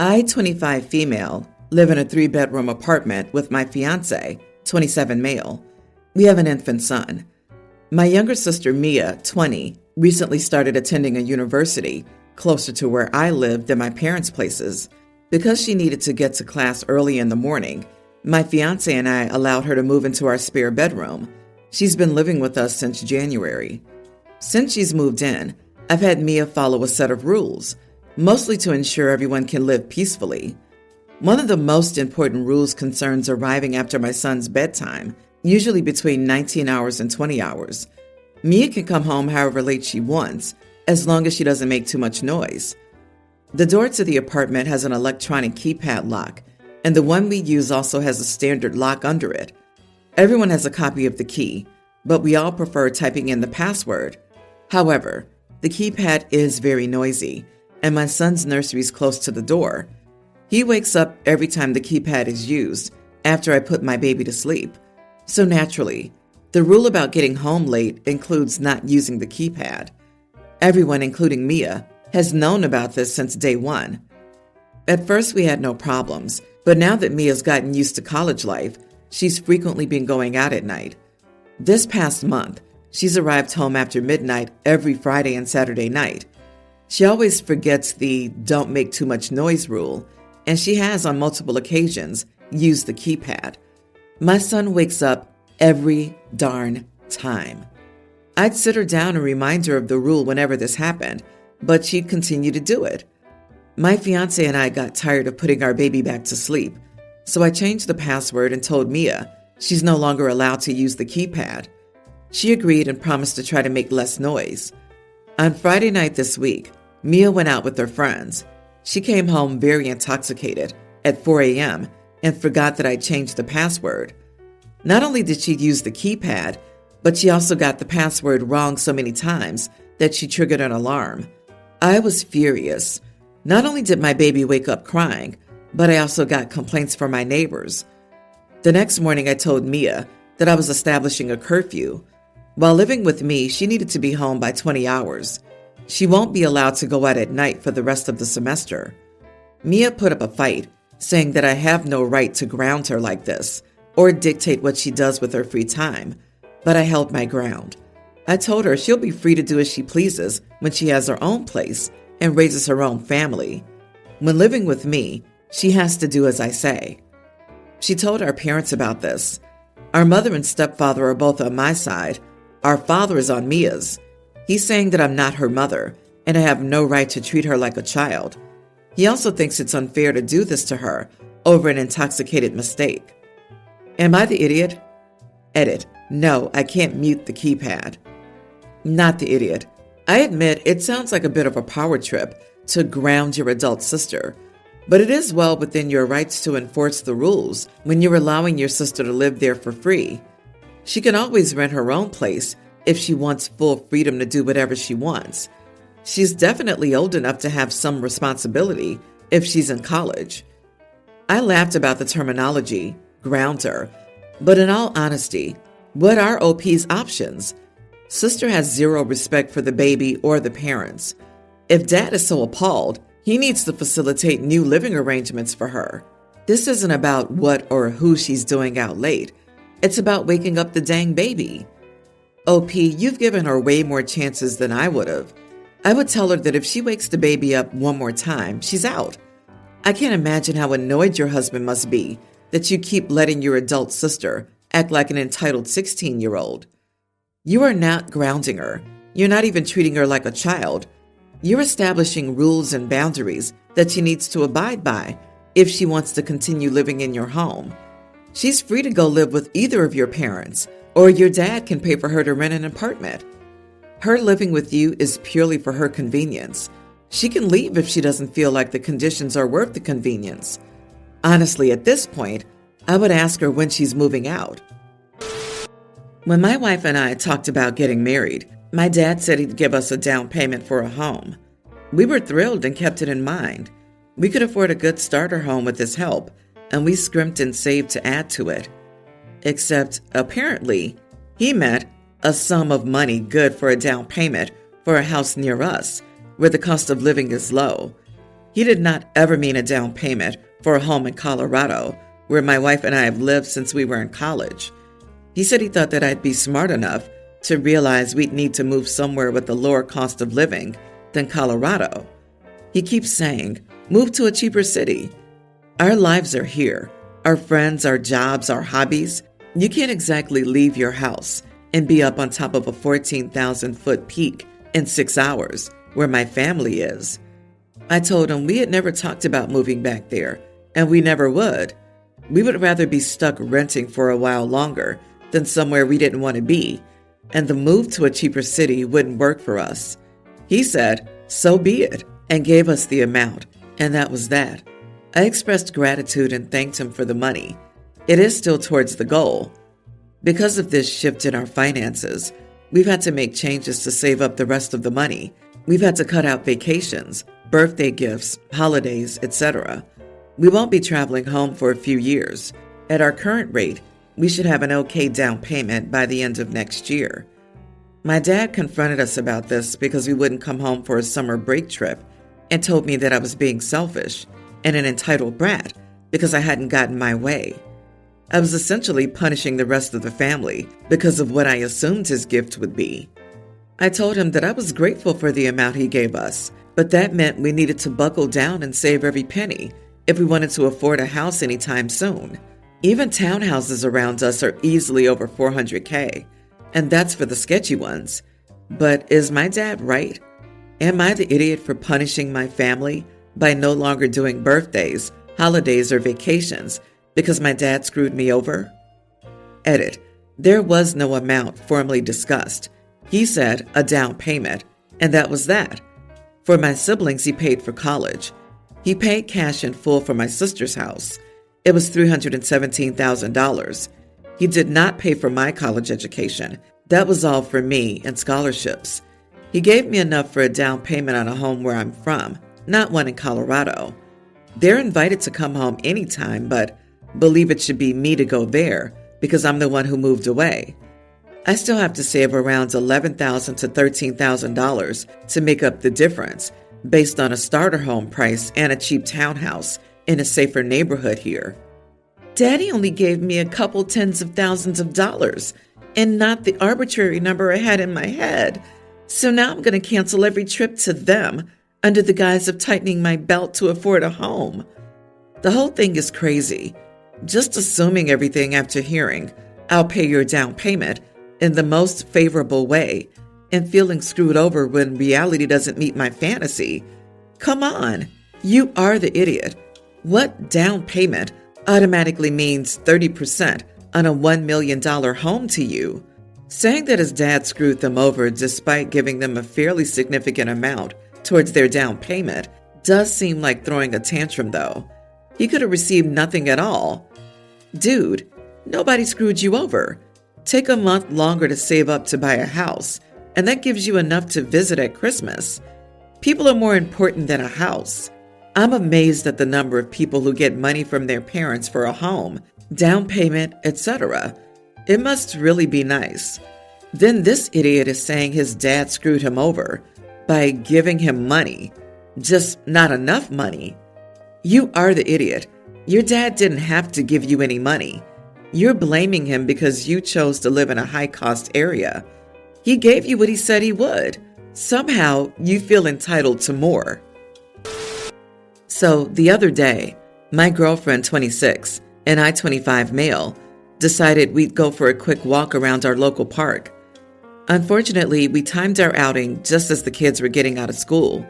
I, 25 female, live in a 3-bedroom apartment with my fiance, 27 male. We have an infant son. My younger sister, Mia, 20, recently started attending a university closer to where I lived than my parents' places. Because she needed to get to class early in the morning, my fiance and I allowed her to move into our spare bedroom. She's been living with us since January. Since she's moved in, I've had Mia follow a set of rules, mostly to ensure everyone can live peacefully. One of the most important rules concerns arriving after my son's bedtime, usually between 19 hours and 20 hours. Mia can come home however late she wants, as long as she doesn't make too much noise. The door to the apartment has an electronic keypad lock, and the one we use also has a standard lock under it. Everyone has a copy of the key, but we all prefer typing in the password. However, the keypad is very noisy, and my son's nursery is close to the door. He wakes up every time the keypad is used after I put my baby to sleep. So naturally, the rule about getting home late includes not using the keypad. Everyone, including Mia, has known about this since day one. At first, we had no problems, but now that Mia's gotten used to college life, she's frequently been going out at night. This past month, she's arrived home after midnight every Friday and Saturday night. She always forgets the don't make too much noise rule, and she has on multiple occasions used the keypad. My son wakes up every darn time. I'd sit her down and remind her of the rule whenever this happened, but she'd continue to do it. My fiance and I got tired of putting our baby back to sleep, so I changed the password and told Mia she's no longer allowed to use the keypad. She agreed and promised to try to make less noise. On Friday night this week, Mia went out with her friends. She came home very intoxicated at 4 a.m. and forgot that I changed the password. Not only did she use the keypad, but she also got the password wrong so many times that she triggered an alarm. I was furious. Not only did my baby wake up crying, but I also got complaints from my neighbors. The next morning, I told Mia that I was establishing a curfew. While living with me, she needed to be home by 20 hours. She won't be allowed to go out at night for the rest of the semester. Mia put up a fight, saying that I have no right to ground her like this or dictate what she does with her free time, but I held my ground. I told her she'll be free to do as she pleases when she has her own place and raises her own family. When living with me, she has to do as I say. She told our parents about this. Our mother and stepfather are both on my side. Our father is on Mia's. He's saying that I'm not her mother and I have no right to treat her like a child. He also thinks it's unfair to do this to her over an intoxicated mistake. Am I the idiot? Edit. No, I can't mute the keypad. Not the idiot. I admit it sounds like a bit of a power trip to ground your adult sister, but it is well within your rights to enforce the rules when you're allowing your sister to live there for free. She can always rent her own place if she wants full freedom to do whatever she wants. She's definitely old enough to have some responsibility if she's in college. I laughed about the terminology, ground her, but in all honesty, what are OP's options? Sister has zero respect for the baby or the parents. If dad is so appalled, he needs to facilitate new living arrangements for her. This isn't about what or who she's doing out late. It's about waking up the dang baby. OP, you've given her way more chances than I would have. I would tell her that if she wakes the baby up one more time, she's out. I can't imagine how annoyed your husband must be that you keep letting your adult sister act like an entitled 16-year-old. You are not grounding her. You're not even treating her like a child. You're establishing rules and boundaries that she needs to abide by if she wants to continue living in your home. She's free to go live with either of your parents, or your dad can pay for her to rent an apartment. Her living with you is purely for her convenience. She can leave if she doesn't feel like the conditions are worth the convenience. Honestly, at this point, I would ask her when she's moving out. When my wife and I talked about getting married, my dad said he'd give us a down payment for a home. We were thrilled and kept it in mind. We could afford a good starter home with his help, and we scrimped and saved to add to it. Except, apparently, he meant a sum of money good for a down payment for a house near us, where the cost of living is low. He did not ever mean a down payment for a home in Colorado, where my wife and I have lived since we were in college. He said he thought that I'd be smart enough to realize we'd need to move somewhere with a lower cost of living than Colorado. He keeps saying, move to a cheaper city. Our lives are here. Our friends, our jobs, our hobbies. You can't exactly leave your house and be up on top of a 14,000-foot peak in 6 hours, where my family is. I told him we had never talked about moving back there, and we never would. We would rather be stuck renting for a while longer than somewhere we didn't want to be, and the move to a cheaper city wouldn't work for us. He said, so be it, and gave us the amount, and that was that. I expressed gratitude and thanked him for the money. It is still towards the goal. Because of this shift in our finances, we've had to make changes to save up the rest of the money. We've had to cut out vacations, birthday gifts, holidays, etc. We won't be traveling home for a few years. At our current rate, we should have an okay down payment by the end of next year. My dad confronted us about this because we wouldn't come home for a summer break trip and told me that I was being selfish and an entitled brat because I hadn't gotten my way. I was essentially punishing the rest of the family because of what I assumed his gift would be. I told him that I was grateful for the amount he gave us, but that meant we needed to buckle down and save every penny if we wanted to afford a house anytime soon. Even townhouses around us are easily over $400K, and that's for the sketchy ones. But is my dad right? Am I the idiot for punishing my family by no longer doing birthdays, holidays, or vacations because my dad screwed me over? Edit. There was no amount formally discussed. He said a down payment, and that was that. For my siblings, he paid for college. He paid cash in full for my sister's house. It was $317,000. He did not pay for my college education. That was all for me and scholarships. He gave me enough for a down payment on a home where I'm from, not one in Colorado. They're invited to come home anytime, but believe it should be me to go there because I'm the one who moved away. I still have to save around $11,000 to $13,000 to make up the difference based on a starter home price and a cheap townhouse in a safer neighborhood here. Daddy only gave me a couple tens of thousands of dollars and not the arbitrary number I had in my head. So now I'm going to cancel every trip to them under the guise of tightening my belt to afford a home. The whole thing is crazy. Just assuming everything after hearing, I'll pay your down payment in the most favorable way and feeling screwed over when reality doesn't meet my fantasy. Come on, you are the idiot. What down payment automatically means 30% on a $1 million home to you? Saying that his dad screwed them over despite giving them a fairly significant amount towards their down payment does seem like throwing a tantrum, though. He could have received nothing at all. Dude, nobody screwed you over. Take a month longer to save up to buy a house, and that gives you enough to visit at Christmas. People are more important than a house. I'm amazed at the number of people who get money from their parents for a home, down payment, etc. It must really be nice. Then this idiot is saying his dad screwed him over by giving him money, just not enough money. You are the idiot. Your dad didn't have to give you any money. You're blaming him because you chose to live in a high-cost area. He gave you what he said he would. Somehow, you feel entitled to more. So, the other day, my girlfriend, 26, and I, 25 male, decided we'd go for a quick walk around our local park. Unfortunately, we timed our outing just as the kids were getting out of school.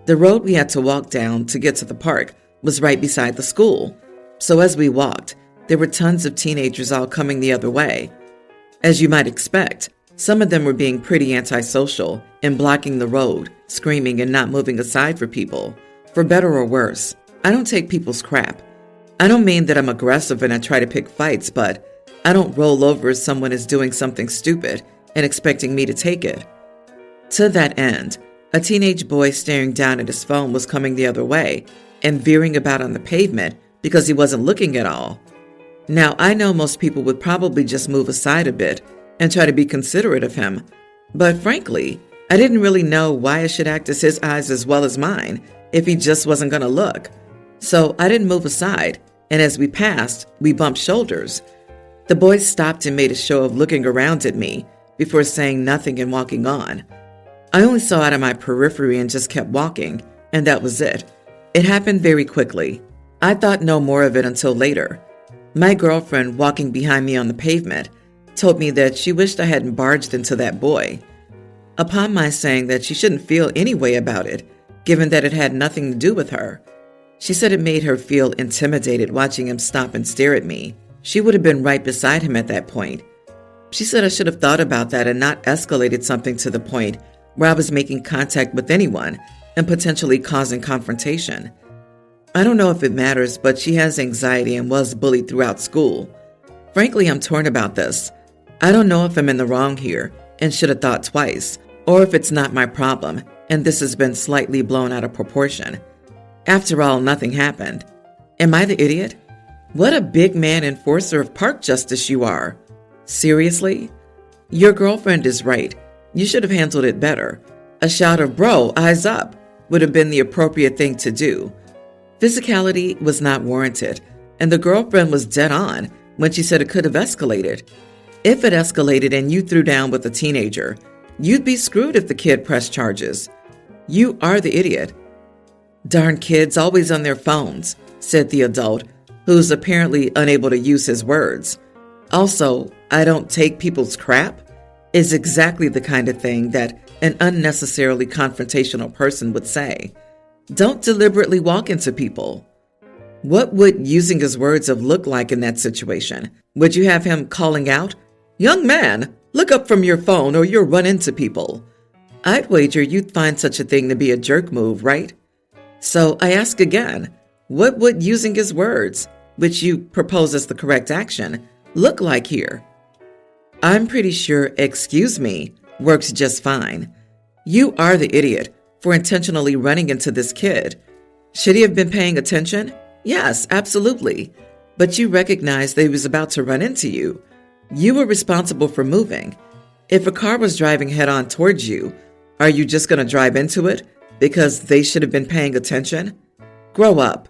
The road we had to walk down to get to the park was right beside the school. So as we walked, there were tons of teenagers all coming the other way. As you might expect, some of them were being pretty antisocial and blocking the road, screaming and not moving aside for people. For better or worse, I don't take people's crap. I don't mean that I'm aggressive and I try to pick fights, but I don't roll over as someone is doing something stupid and expecting me to take it. To that end, a teenage boy staring down at his phone was coming the other way and veering about on the pavement because he wasn't looking at all. Now, I know most people would probably just move aside a bit and try to be considerate of him, but frankly, I didn't really know why I should act as his eyes as well as mine if he just wasn't going to look. So I didn't move aside, and as we passed, we bumped shoulders. The boy stopped and made a show of looking around at me before saying nothing and walking on. I only saw out of my periphery and just kept walking, and that was it. It happened very quickly. I thought no more of it until later. My girlfriend, walking behind me on the pavement, told me that she wished I hadn't barged into that boy. Upon my saying that she shouldn't feel any way about it, given that it had nothing to do with her, she said it made her feel intimidated watching him stop and stare at me. She would have been right beside him at that point. She said I should have thought about that and not escalated something to the point where I was making contact with anyone and potentially causing confrontation. I don't know if it matters, but she has anxiety and was bullied throughout school. Frankly, I'm torn about this. I don't know if I'm in the wrong here and should have thought twice, or if it's not my problem and this has been slightly blown out of proportion. After all, nothing happened. Am I the idiot? What a big man enforcer of park justice you are. Seriously? Your girlfriend is right. You should have handled it better. A shout of "Bro, eyes up" would have been the appropriate thing to do. Physicality was not warranted, and the girlfriend was dead on when she said it could have escalated. If it escalated and you threw down with a teenager, you'd be screwed if the kid pressed charges. You are the idiot. Darn kids always on their phones, said the adult, who's apparently unable to use his words. Also, "I don't take people's crap" is exactly the kind of thing that an unnecessarily confrontational person would say. Don't deliberately walk into people. What would using his words have looked like in that situation? Would you have him calling out, "Young man, look up from your phone or you'll run into people"? I'd wager you'd find such a thing to be a jerk move, right? So I ask again, what would using his words, which you propose as the correct action, look like here? I'm pretty sure "excuse me" works just fine. You are the idiot for intentionally running into this kid. Should he have been paying attention? Yes, absolutely. But you recognized that he was about to run into you. You were responsible for moving. If a car was driving head-on towards you, are you just going to drive into it because they should have been paying attention? Grow up.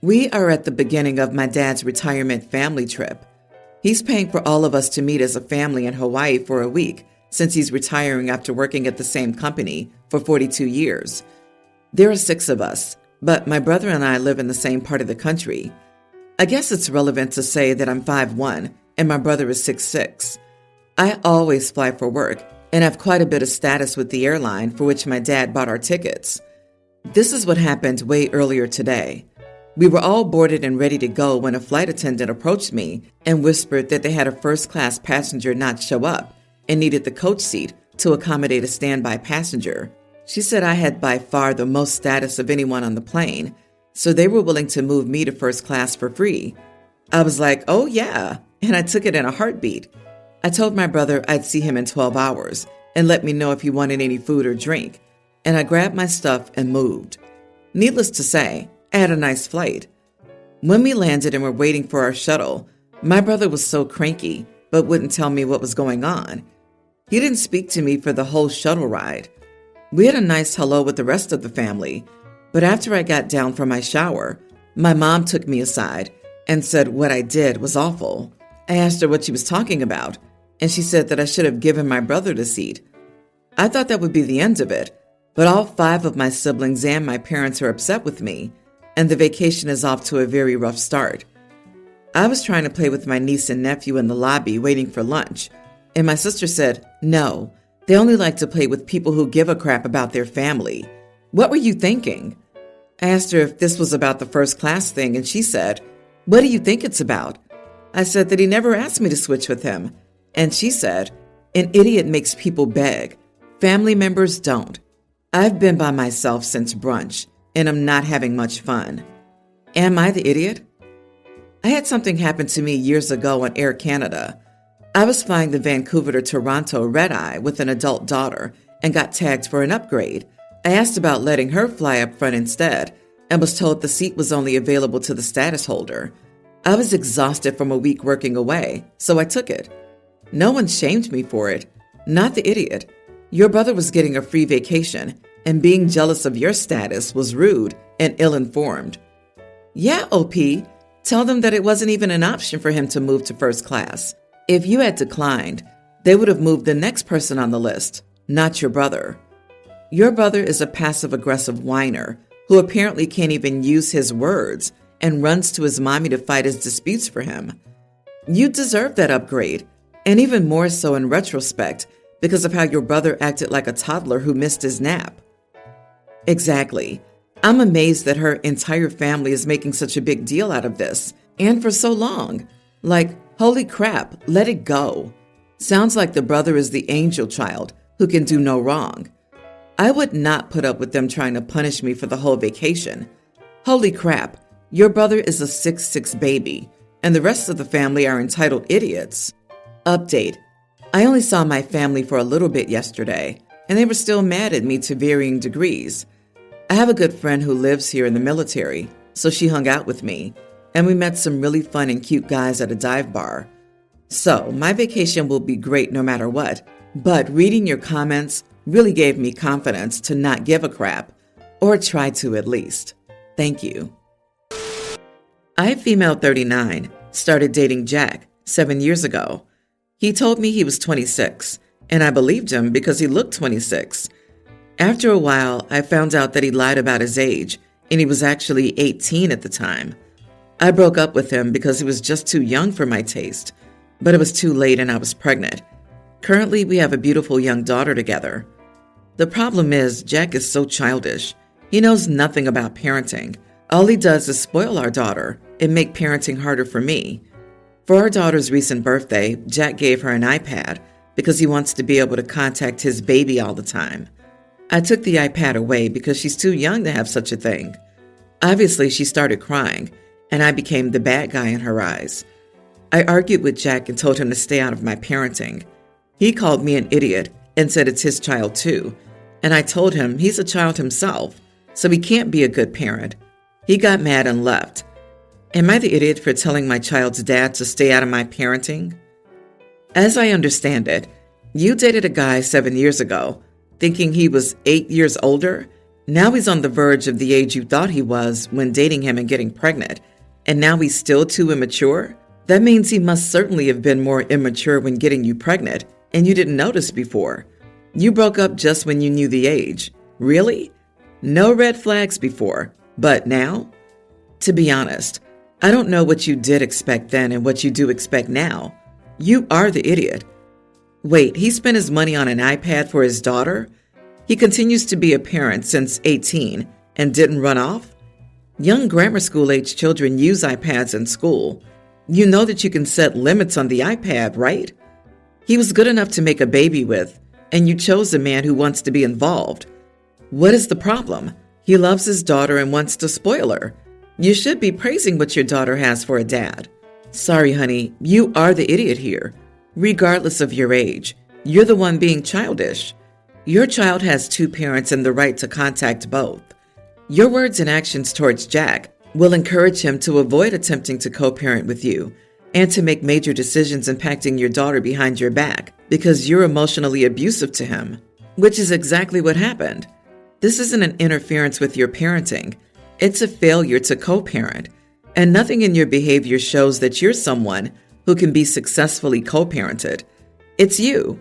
We are at the beginning of my dad's retirement family trip. He's paying for all of us to meet as a family in Hawaii for a week since he's retiring after working at the same company for 42 years. There are 6 of us, but my brother and I live in the same part of the country. I guess it's relevant to say that I'm 5'1" and my brother is 6'6". I always fly for work and have quite a bit of status with the airline for which my dad bought our tickets. This is what happened way earlier today. We were all boarded and ready to go when a flight attendant approached me and whispered that they had a first-class passenger not show up and needed the coach seat to accommodate a standby passenger. She said I had by far the most status of anyone on the plane, so they were willing to move me to first class for free. I was like, "Oh yeah," and I took it in a heartbeat. I told my brother I'd see him in 12 hours and let me know if he wanted any food or drink, and I grabbed my stuff and moved. Needless to say, I had a nice flight. When we landed and were waiting for our shuttle, my brother was so cranky but wouldn't tell me what was going on. He didn't speak to me for the whole shuttle ride. We had a nice hello with the rest of the family, but after I got down from my shower, my mom took me aside and said what I did was awful. I asked her what she was talking about, and she said that I should have given my brother the seat. I thought that would be the end of it, but all 5 of my siblings and my parents are upset with me, and the vacation is off to a very rough start. I was trying to play with my niece and nephew in the lobby waiting for lunch, and my sister said, "No, they only like to play with people who give a crap about their family. What were you thinking?" I asked her if this was about the first class thing, and she said, "What do you think it's about?" I said that he never asked me to switch with him, and she said, "An idiot makes people beg. Family members don't." I've been by myself since brunch, and I'm not having much fun. Am I the idiot? I had something happen to me years ago on Air Canada. I was flying the Vancouver to Toronto red-eye with an adult daughter and got tagged for an upgrade. I asked about letting her fly up front instead and was told the seat was only available to the status holder. I was exhausted from a week working away, so I took it. No one shamed me for it. Not the idiot. Your brother was getting a free vacation, and being jealous of your status was rude and ill-informed. Yeah, OP, tell them that it wasn't even an option for him to move to first class. If you had declined, they would have moved the next person on the list, not your brother. Your brother is a passive-aggressive whiner who apparently can't even use his words and runs to his mommy to fight his disputes for him. You deserve that upgrade, and even more so in retrospect because of how your brother acted like a toddler who missed his nap. Exactly. I'm amazed that her entire family is making such a big deal out of this, and for so long. Like, holy crap, let it go. Sounds like the brother is the angel child who can do no wrong. I would not put up with them trying to punish me for the whole vacation. Holy crap, your brother is a 6'6" baby, and the rest of the family are entitled idiots. Update. I only saw my family for a little bit yesterday, and they were still mad at me to varying degrees. I have a good friend who lives here in the military, so she hung out with me, and we met some really fun and cute guys at a dive bar. So, my vacation will be great no matter what, but reading your comments really gave me confidence to not give a crap, or try to at least. Thank you. I, female 39, started dating Jack 7 years ago. He told me he was 26, and I believed him because he looked 26. After a while, I found out that he lied about his age, and he was actually 18 at the time. I broke up with him because he was just too young for my taste, but it was too late and I was pregnant. Currently, we have a beautiful young daughter together. The problem is, Jack is so childish. He knows nothing about parenting. All he does is spoil our daughter and make parenting harder for me. For our daughter's recent birthday, Jack gave her an iPad because he wants to be able to contact his baby all the time. I took the iPad away because she's too young to have such a thing. Obviously, she started crying, and I became the bad guy in her eyes. I argued with Jack and told him to stay out of my parenting. He called me an idiot and said it's his child too, and I told him he's a child himself, so he can't be a good parent. He got mad and left. Am I the idiot for telling my child's dad to stay out of my parenting? As I understand it, you dated a guy 7 years ago, thinking he was 8 years older. Now he's on the verge of the age you thought he was when dating him and getting pregnant, and now he's still too immature? That means he must certainly have been more immature when getting you pregnant, and you didn't notice before. You broke up just when you knew the age. Really? No red flags before, but now? To be honest, I don't know what you did expect then and what you do expect now. You are the idiot. Wait, he spent his money on an iPad for his daughter? He continues to be a parent since 18 and didn't run off? Young grammar school-age children use iPads in school. You know that you can set limits on the iPad, right? He was good enough to make a baby with, and you chose a man who wants to be involved. What is the problem? He loves his daughter and wants to spoil her. You should be praising what your daughter has for a dad. Sorry, honey, you are the idiot here. Regardless of your age, you're the one being childish. Your child has two parents and the right to contact both. Your words and actions towards Jack will encourage him to avoid attempting to co-parent with you and to make major decisions impacting your daughter behind your back because you're emotionally abusive to him, which is exactly what happened. This isn't an interference with your parenting. It's a failure to co-parent, and nothing in your behavior shows that you're someone who can be successfully co-parented. It's you.